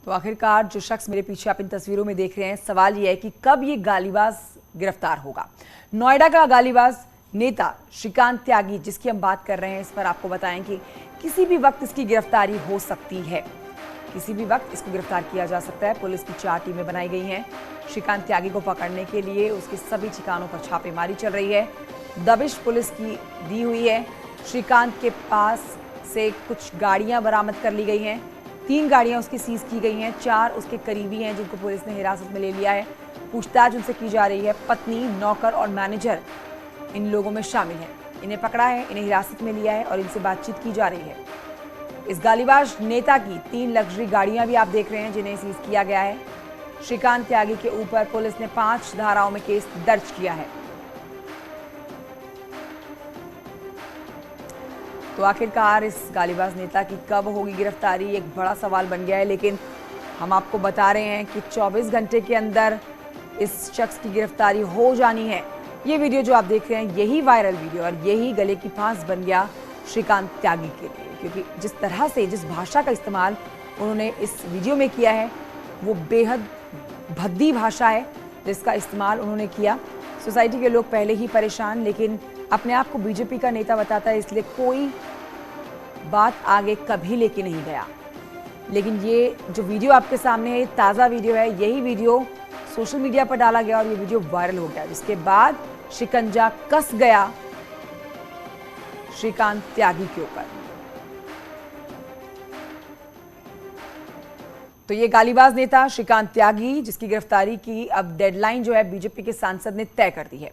तो आखिरकार जो शख्स मेरे पीछे आप इन तस्वीरों में देख रहे हैं, सवाल यह है कि कब ये गालीबाज गिरफ्तार होगा। नोएडा का गालीबाज नेता श्रीकांत त्यागी, जिसकी हम बात कर रहे हैं, इस पर आपको बताएं कि किसी भी वक्त इसकी गिरफ्तारी हो सकती है, किसी भी वक्त इसको गिरफ्तार किया जा सकता है। पुलिस की 4 टीमें बनाई गई हैं श्रीकांत त्यागी को पकड़ने के लिए। उसके सभी ठिकानों पर छापेमारी चल रही है, दबिश पुलिस की दी हुई है। श्रीकांत के पास से कुछ गाड़ियां बरामद कर ली गई हैं, 3 गाड़ियां उसकी सीज की गई हैं, 4 उसके करीबी हैं जिनको पुलिस ने हिरासत में ले लिया है। पूछताछ उनसे की जा रही है। पत्नी, नौकर और मैनेजर इन लोगों में शामिल हैं। इन्हें पकड़ा है, इन्हें हिरासत में लिया है और इनसे बातचीत की जा रही है। इस गालीबाज नेता की 3 लग्जरी गाड़ियां भी आप देख रहे हैं जिन्हें सीज किया गया है। श्रीकांत त्यागी के ऊपर पुलिस ने 5 धाराओं में केस दर्ज किया है। तो आखिरकार इस गालीबाज नेता की कब होगी गिरफ्तारी, एक बड़ा सवाल बन गया है। लेकिन हम आपको बता रहे हैं कि 24 घंटे के अंदर इस शख्स की गिरफ्तारी हो जानी है। ये वीडियो जो आप देख रहे हैं, यही वायरल वीडियो और यही गले की फांस बन गया श्रीकांत त्यागी के लिए, क्योंकि जिस तरह से, जिस भाषा का इस्तेमाल उन्होंने इस वीडियो में किया है, वो बेहद भद्दी भाषा है जिसका इस्तेमाल उन्होंने किया। सोसाइटी के लोग पहले ही परेशान, लेकिन अपने आप को बीजेपी का नेता बताता है, इसलिए कोई बात आगे कभी लेके नहीं गया। लेकिन ये जो वीडियो आपके सामने है, ताज़ा वीडियो है, यही वीडियो सोशल मीडिया पर डाला गया और ये वीडियो वायरल हो गया, जिसके बाद शिकंजा कस गया श्रीकांत त्यागी के ऊपर। तो ये गालीबाज नेता श्रीकांत त्यागी, जिसकी गिरफ्तारी की अब डेडलाइन जो है बीजेपी के सांसद ने तय कर दी है।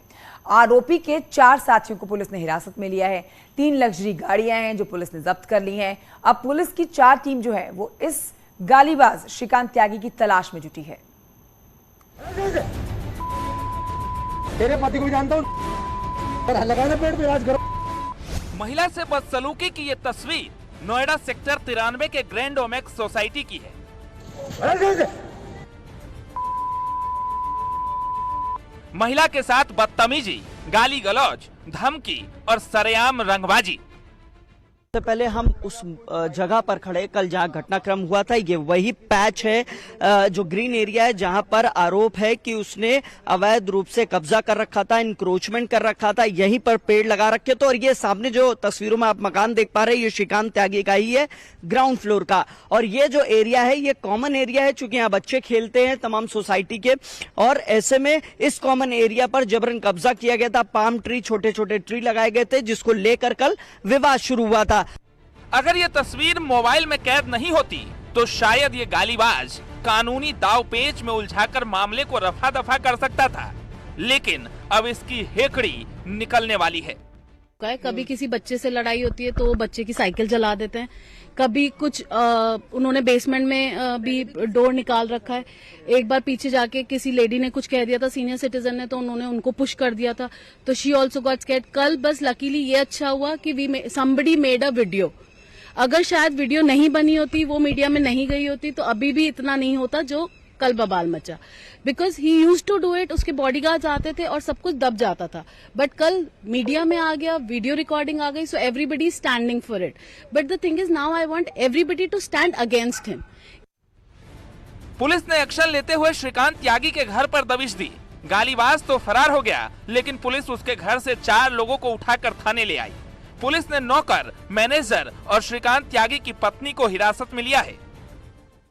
आरोपी के 4 साथियों को पुलिस ने हिरासत में लिया है। 3 लग्जरी गाड़ियां हैं जो पुलिस ने जब्त कर ली हैं। अब पुलिस की 4 टीम जो है वो इस गालीबाज श्रीकांत त्यागी की तलाश में जुटी है। तेरे पति को भी जानता हूं, लगाना पेट पे इलाज करो। महिला से बदसलूकी की ये तस्वीर नोएडा सेक्टर 93 के ग्रैंड ओमेक्स सोसाइटी की है। महिला के साथ बदतमीजी, गाली गलौज, धमकी और सरेआम रंगबाजी। सबसे पहले हम उस जगह पर खड़े, कल जहां घटनाक्रम हुआ था, ये वही पैच है जो ग्रीन एरिया है, जहां पर आरोप है कि उसने अवैध रूप से कब्जा कर रखा था, इंक्रोचमेंट कर रखा था, यहीं पर पेड़ लगा रखे। तो और ये सामने जो तस्वीरों में आप मकान देख पा रहे हैं, ये श्रीकांत त्यागी का ही है, ग्राउंड फ्लोर का। और ये जो एरिया है, ये कॉमन एरिया है, चूंकि यहाँ बच्चे खेलते हैं तमाम सोसाइटी के, और ऐसे में इस कॉमन एरिया पर जबरन कब्जा किया गया था। पाम ट्री, छोटे छोटे ट्री लगाए गए थे, जिसको लेकर कल विवाद शुरू हुआ था। अगर ये तस्वीर मोबाइल में कैद नहीं होती तो शायद ये गालीबाज कानूनी दांवपेच में उलझाकर मामले को रफा दफा कर सकता था, लेकिन अब इसकी हेकड़ी निकलने वाली है। कभी किसी बच्चे से लड़ाई होती है तो वो बच्चे की साइकिल जला देते हैं, कभी कुछ उन्होंने बेसमेंट में भी डोर निकाल रखा है। एक बार पीछे जाके किसी लेडी ने कुछ कह दिया था, सीनियर सिटीजन ने, तो उन्होंने उनको पुश कर दिया था, तो शी ऑल्सो गॉट स्कैर्ड। कल बस लकीली ये अच्छा हुआ कि समबडी मेड अ वीडियो। अगर शायद वीडियो नहीं बनी होती, वो मीडिया में नहीं गई होती, तो अभी भी इतना नहीं होता जो कल बवाल मचा। Because he used to do it. उसके बॉडीगार्ड्स आते थे और सब कुछ दब जाता था, बट कल मीडिया में आ गया, वीडियो रिकॉर्डिंग आ गई, so everybody standing for it. But the thing is now I want everybody to stand against him. Police ने एक्शन लेते हुए श्रीकांत त्यागी के घर पर दबिश दी। गालीबाज तो फरार हो गया, लेकिन पुलिस उसके घर से 4 लोगों को उठाकर थाने ले आई। पुलिस ने नौकर, मैनेजर और श्रीकांत त्यागी की पत्नी को हिरासत में लिया है।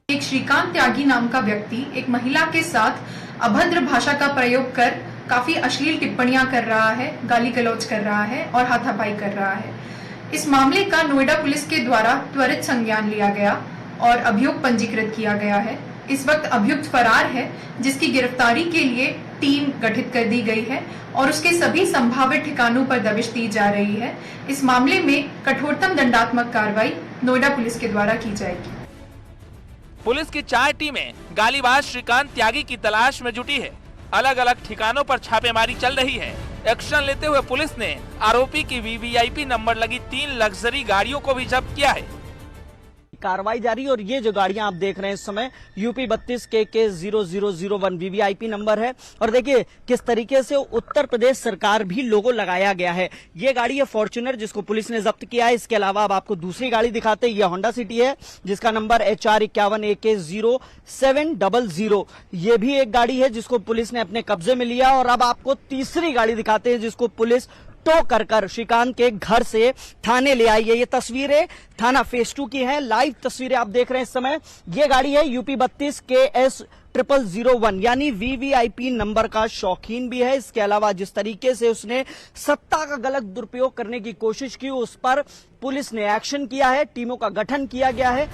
एक श्रीकांत त्यागी नाम का व्यक्ति एक महिला के साथ अभद्र भाषा का प्रयोग कर काफी अश्लील टिप्पणियां कर रहा है, गाली गलौज कर रहा है और हाथापाई कर रहा है। इस मामले का नोएडा पुलिस के द्वारा त्वरित संज्ञान लिया गया और अभियोग पंजीकृत किया गया है। इस वक्त अभियुक्त फरार है, जिसकी गिरफ्तारी के लिए टीम गठित कर दी गई है और उसके सभी संभावित ठिकानों पर दबिश दी जा रही है। इस मामले में कठोरतम दंडात्मक कार्रवाई नोएडा पुलिस के द्वारा की जाएगी। पुलिस की 4 टीमें गालीबाज श्रीकांत त्यागी की तलाश में जुटी है। अलग अलग ठिकानों पर छापेमारी चल रही है। एक्शन लेते हुए पुलिस ने आरोपी की VVIP नंबर लगी 3 लग्जरी गाड़ियों को भी जब्त किया है। कार्रवाई जारी है। और ये जो गाड़ियां आप देख रहे हैं इस समय यूपी 32 KK 0001 VVIP नंबर है। और देखिए किस तरीके से उत्तर प्रदेश सरकार भी लोगो लगाया गया है। ये गाड़ी है फॉर्च्यूनर जिसको पुलिस ने जब्त किया है। इसके अलावा अब आपको दूसरी गाड़ी दिखाते हैं, ये होंडा सिटी है जिसका नंबर HR 51 AK 0700। ये भी एक गाड़ी है जिसको पुलिस ने अपने कब्जे में लिया। और अब आपको तीसरी गाड़ी दिखाते हैं जिसको पुलिस टो कर श्रीकांत के घर से थाने ले आई है। ये तस्वीरें थाना फेज 2 की हैं, लाइव तस्वीरें आप देख रहे हैं इस समय। ये गाड़ी है यूपी 32 KS 0001 यानी VVIP नंबर का शौकीन भी है। इसके अलावा जिस तरीके से उसने सत्ता का गलत दुरुपयोग करने की कोशिश की उस पर पुलिस ने एक्शन किया है, टीमों का गठन किया गया है।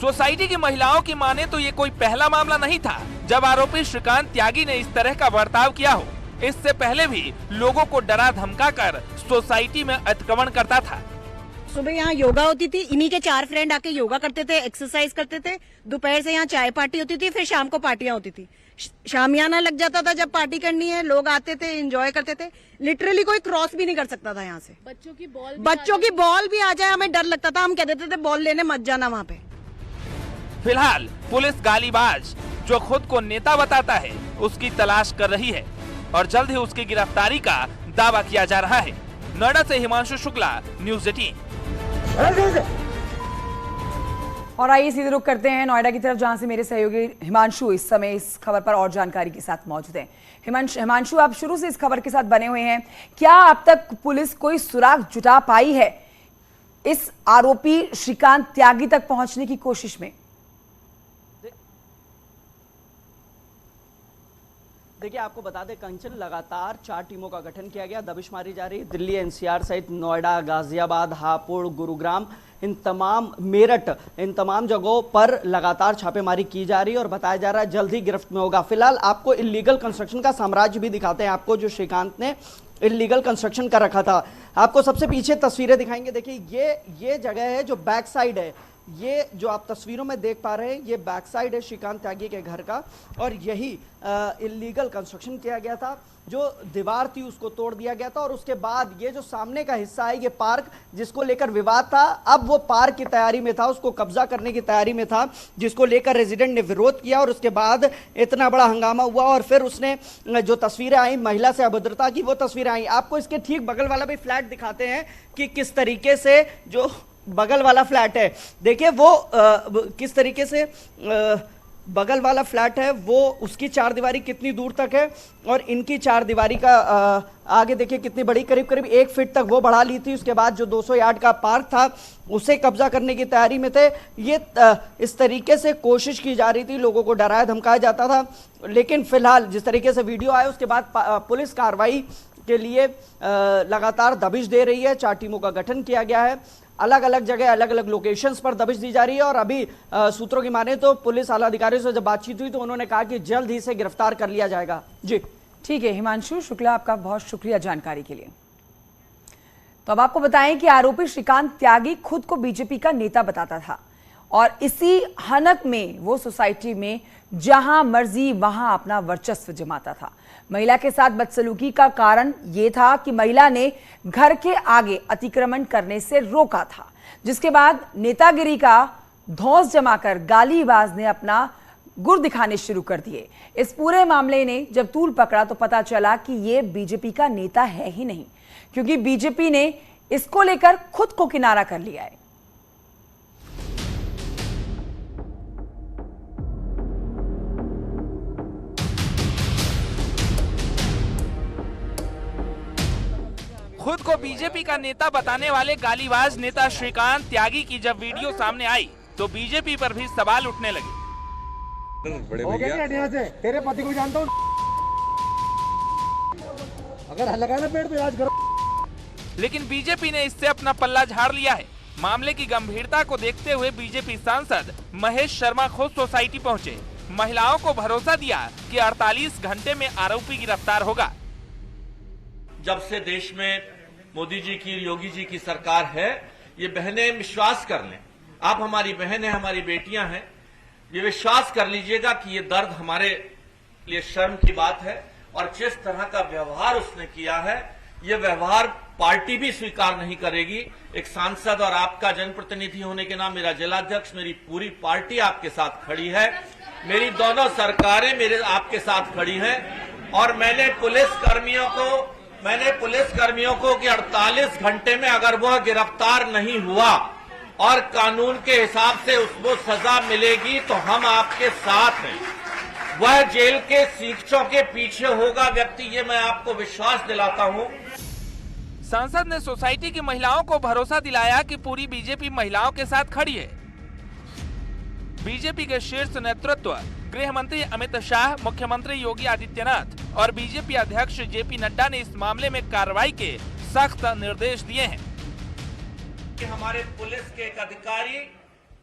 सोसाइटी की महिलाओं की माने तो ये कोई पहला मामला नहीं था जब आरोपी श्रीकांत त्यागी ने इस तरह का बर्ताव किया हो। इससे पहले भी लोगों को डरा धमका कर सोसाइटी में अतिक्रमण करता था। सुबह यहाँ योगा होती थी, इन्हीं के 4 फ्रेंड आके योगा करते थे, एक्सरसाइज करते थे। दोपहर से यहाँ चाय पार्टी होती थी, फिर शाम को पार्टियां होती थी। शामियाना लग जाता था, जब पार्टी करनी है लोग आते थे, एंजॉय करते थे। लिटरली कोई क्रॉस भी नहीं कर सकता था यहाँ से। बच्चों की बॉल भी आ जाए हमें डर लगता था, हम कह देते थे बॉल लेने मत जाना वहाँ पे। फिलहाल पुलिस गालीबाज जो खुद को नेता बताता है उसकी तलाश कर रही है और जल्द ही उसकी गिरफ्तारी का दावा किया जा रहा है। नोएडा से हिमांशु शुक्ला, न्यूज़ 18। और आइए सीधे रुख करते हैं नोएडा की तरफ जहां से मेरे सहयोगी हिमांशु इस समय इस खबर पर और जानकारी के साथ मौजूद हैं। हिमांशु, आप शुरू से इस खबर के साथ बने हुए हैं, क्या अब तक पुलिस कोई सुराग जुटा पाई है इस आरोपी श्रीकांत त्यागी तक पहुंचने की कोशिश में? देखिए आपको बता दें कंचन लगातार 4 टीमों का गठन किया गया, दबिश मारी जा रही है। दिल्ली NCR सहित नोएडा, गाजियाबाद, हापुड़, गुरुग्राम, मेरठ इन तमाम जगहों पर लगातार छापेमारी की जा रही है और बताया जा रहा है जल्द ही गिरफ्त में होगा। फिलहाल आपको इलीगल कंस्ट्रक्शन का साम्राज्य भी दिखाते हैं आपको, जो श्रीकांत ने इलीगल कंस्ट्रक्शन कर रखा था। आपको सबसे पीछे तस्वीरें दिखाएंगे। देखिए ये जगह है जो बैक साइड है, ये जो आप तस्वीरों में देख पा रहे हैं ये बैक साइड है श्रीकांत त्यागी के घर का। और यही इलीगल कंस्ट्रक्शन किया गया था, जो दीवार थी उसको तोड़ दिया गया था। और उसके बाद ये जो सामने का हिस्सा है ये पार्क जिसको लेकर विवाद था, अब वो पार्क की तैयारी में था, उसको कब्जा करने की तैयारी में था, जिसको लेकर रेजिडेंट ने विरोध किया। और उसके बाद इतना बड़ा हंगामा हुआ और फिर उसने जो तस्वीरें आई महिला से अभद्रता की, वो तस्वीरें आई। आपको इसके ठीक बगल वाला भी फ्लैट दिखाते हैं कि किस तरीके से जो बगल वाला फ्लैट है, देखिए वो किस तरीके से बगल वाला फ्लैट है, वो उसकी 4 दीवारी कितनी दूर तक है और इनकी 4 दीवारी का आगे देखिए कितनी बड़ी, करीब करीब 1 फीट तक वो बढ़ा ली थी। उसके बाद जो 200 यार्ड का पार्क था उसे कब्जा करने की तैयारी में थे। ये इस तरीके से कोशिश की जा रही थी, लोगों को डराया धमकाया जाता था। लेकिन फिलहाल जिस तरीके से वीडियो आया उसके बाद पुलिस कार्रवाई के लिए लगातार दबिश दे रही है। 4 टीमों का गठन किया गया है, अलग अलग जगह अलग अलग लोकेशंस पर दबिश दी जा रही है। और अभी सूत्रों की माने तो पुलिस आला अधिकारियों से जब बातचीत हुई तो उन्होंने कहा कि जल्द ही से गिरफ्तार कर लिया जाएगा। जी ठीक है हिमांशु शुक्ला, आपका बहुत शुक्रिया जानकारी के लिए। तो अब आपको बताएं कि आरोपी श्रीकांत त्यागी खुद को बीजेपी का नेता बताता था और इसी हनक में वो सोसाइटी में जहां मर्जी वहां अपना वर्चस्व जमाता था। महिला के साथ बदसलूकी का कारण यह था कि महिला ने घर के आगे अतिक्रमण करने से रोका था, जिसके बाद नेतागिरी का धौंस जमाकर गालीबाज ने अपना गुर दिखाने शुरू कर दिए। इस पूरे मामले ने जब तूल पकड़ा तो पता चला कि यह बीजेपी का नेता है ही नहीं, क्योंकि बीजेपी ने इसको लेकर खुद को किनारा कर लिया है। खुद को बीजेपी का नेता बताने वाले गालीबाज नेता श्रीकांत त्यागी की जब वीडियो सामने आई तो बीजेपी पर भी सवाल उठने लगे। बड़े भैया से तेरे पति को जानता हूँ, अगर हल्ला लगाना पेड़ तो इलाज करो। लेकिन बीजेपी ने इससे अपना पल्ला झाड़ लिया है। मामले की गंभीरता को देखते हुए बीजेपी सांसद महेश शर्मा खुद सोसाइटी पहुंचे, महिलाओं को भरोसा दिया कि 48 घंटे में आरोपी गिरफ्तार होगा। जब से देश में मोदी जी की, योगी जी की सरकार है, ये बहनें विश्वास कर लें, आप हमारी बहनें, हमारी बेटियां हैं, ये विश्वास कर लीजिएगा कि ये दर्द हमारे लिए शर्म की बात है। और जिस तरह का व्यवहार उसने किया है, ये व्यवहार पार्टी भी स्वीकार नहीं करेगी। एक सांसद और आपका जनप्रतिनिधि होने के नाम मेरा जिलाध्यक्ष, मेरी पूरी पार्टी आपके साथ खड़ी है, मेरी दोनों सरकारें मेरे आपके साथ खड़ी हैं। और मैंने पुलिसकर्मियों को कि 48 घंटे में अगर वह गिरफ्तार नहीं हुआ और कानून के हिसाब से उसको सजा मिलेगी तो हम आपके साथ हैं। वह जेल के सीखचों के पीछे होगा व्यक्ति, ये मैं आपको विश्वास दिलाता हूं। सांसद ने सोसाइटी की महिलाओं को भरोसा दिलाया कि पूरी बीजेपी महिलाओं के साथ खड़ी है। बीजेपी के शीर्ष नेतृत्व गृह मंत्री अमित शाह, मुख्यमंत्री योगी आदित्यनाथ और बीजेपी अध्यक्ष जेपी नड्डा ने इस मामले में कार्रवाई के सख्त निर्देश दिए हैं। कि हमारे पुलिस के एक अधिकारी,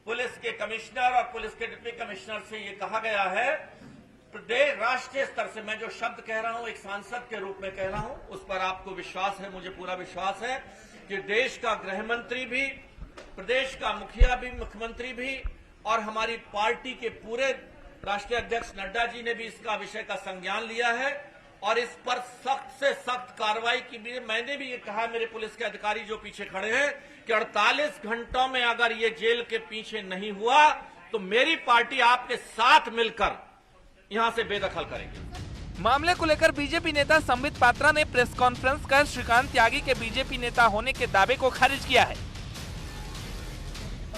पुलिस के कमिश्नर और पुलिस के डिप्टी कमिश्नर से ये कहा गया है, प्रदेश राष्ट्रीय स्तर से मैं जो शब्द कह रहा हूं एक सांसद के रूप में कह रहा हूं, उस पर आपको विश्वास है, मुझे पूरा विश्वास है कि देश का गृह मंत्री भी, प्रदेश का मुखिया भी, मुख्यमंत्री भी और हमारी पार्टी के पूरे राष्ट्रीय अध्यक्ष नड्डा जी ने भी इसका विषय का संज्ञान लिया है और इस पर सख्त से सख्त कार्रवाई की भी। मैंने भी ये कहा मेरे पुलिस के अधिकारी जो पीछे खड़े हैं कि 48 घंटों में अगर ये जेल के पीछे नहीं हुआ तो मेरी पार्टी आपके साथ मिलकर यहां से बेदखल करेगी। मामले को लेकर बीजेपी नेता संबित पात्रा ने प्रेस कॉन्फ्रेंस कर श्रीकांत त्यागी के बीजेपी नेता होने के दावे को खारिज किया है।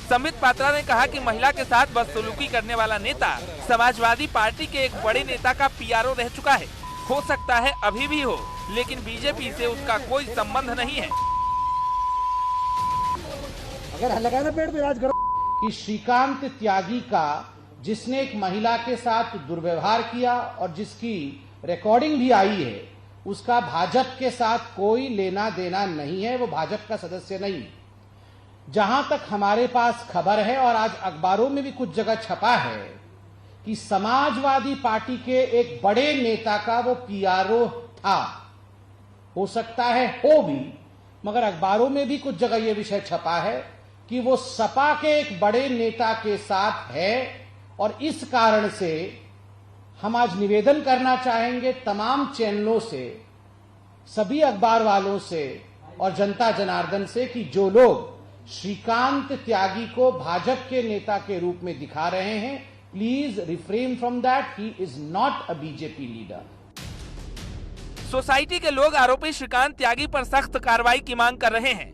संबित पात्रा ने कहा कि महिला के साथ बदसलूकी करने वाला नेता समाजवादी पार्टी के एक बड़े नेता का पीआरओ रह चुका है। हो सकता है अभी भी हो, लेकिन बीजेपी से उसका कोई संबंध नहीं है। अगर लगाए ना पेड़ पे राज करो। कि श्रीकांत त्यागी का, जिसने एक महिला के साथ दुर्व्यवहार किया और जिसकी रिकॉर्डिंग भी आई है, उसका भाजपा के साथ कोई लेना देना नहीं है, वो भाजपा का सदस्य नहीं। जहां तक हमारे पास खबर है और आज अखबारों में भी कुछ जगह छपा है कि समाजवादी पार्टी के एक बड़े नेता का वो पीआरओ था। हो सकता है हो भी, मगर अखबारों में भी कुछ जगह ये विषय छपा है कि वो सपा के एक बड़े नेता के साथ है और इस कारण से हम आज निवेदन करना चाहेंगे तमाम चैनलों से, सभी अखबार वालों से और जनता जनार्दन से कि जो लोग श्रीकांत त्यागी को भाजपा के नेता के रूप में दिखा रहे हैं, please refrain from that, he is not a BJP leader. Society के लोग आरोपी श्रीकांत त्यागी पर सख्त कार्रवाई की मांग कर रहे हैं।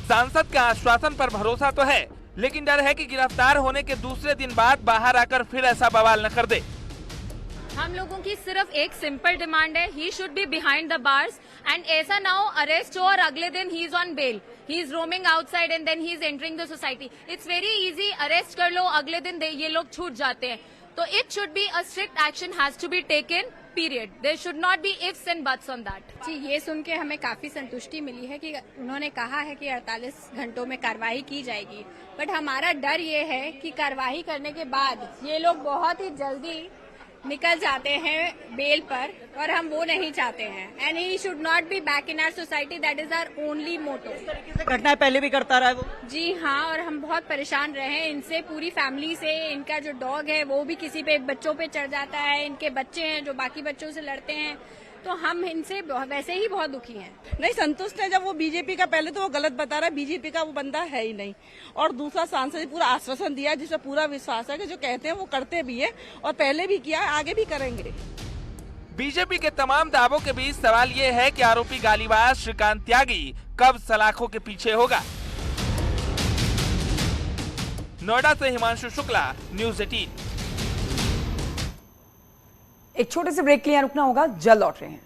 सांसद के आश्वासन पर भरोसा तो है, लेकिन डर है कि गिरफ्तार होने के दूसरे दिन बाद बाहर आकर फिर ऐसा बवाल न कर दे। हम लोगों की सिर्फ एक सिंपल डिमांड है, he should be behind the bars and ऐसा ना हो अरेस्ट हो और अगले दिन he is on bail, he is roaming outside and then he is entering the society. It's very easy, arrest कर लो, अगले दिन ये लोग छूट जाते हैं। तो it should be a strict action has to be taken, period. There should not be ifs and buts on that. जी, ये सुन के हमें काफी संतुष्टि मिली है कि उन्होंने कहा है कि 48 घंटों में कार्रवाई की जाएगी, बट हमारा डर ये है कि कार्रवाई करने के बाद ये लोग बहुत ही जल्दी निकल जाते हैं बेल पर और हम वो नहीं चाहते हैं। And he should not be back in our society, that is our only motto. घटनाएं पहले भी करता रहा है वो। जी हाँ, और हम बहुत परेशान रहे हैं इनसे, पूरी फैमिली से। इनका जो डॉग है वो भी किसी पे बच्चों पे चढ़ जाता है, इनके बच्चे हैं जो बाकी बच्चों से लड़ते हैं, तो हम इनसे वैसे ही बहुत दुखी हैं। नहीं, संतुष्ट है जब वो बीजेपी का, पहले तो वो गलत बता रहा है, बीजेपी का वो बंदा है ही नहीं। और दूसरा, सांसद ने पूरा आश्वासन दिया जिसमें पूरा विश्वास है कि जो कहते हैं वो करते भी है और पहले भी किया, आगे भी करेंगे। बीजेपी के तमाम दावों के बीच सवाल ये है कि आरोपी गालीबाज श्रीकांत त्यागी कब सलाखों के पीछे होगा। नोएडा से हिमांशु शुक्ला, न्यूज़ 18। एक छोटे से ब्रेक के लिए रुकना होगा, जल्द लौट रहे हैं।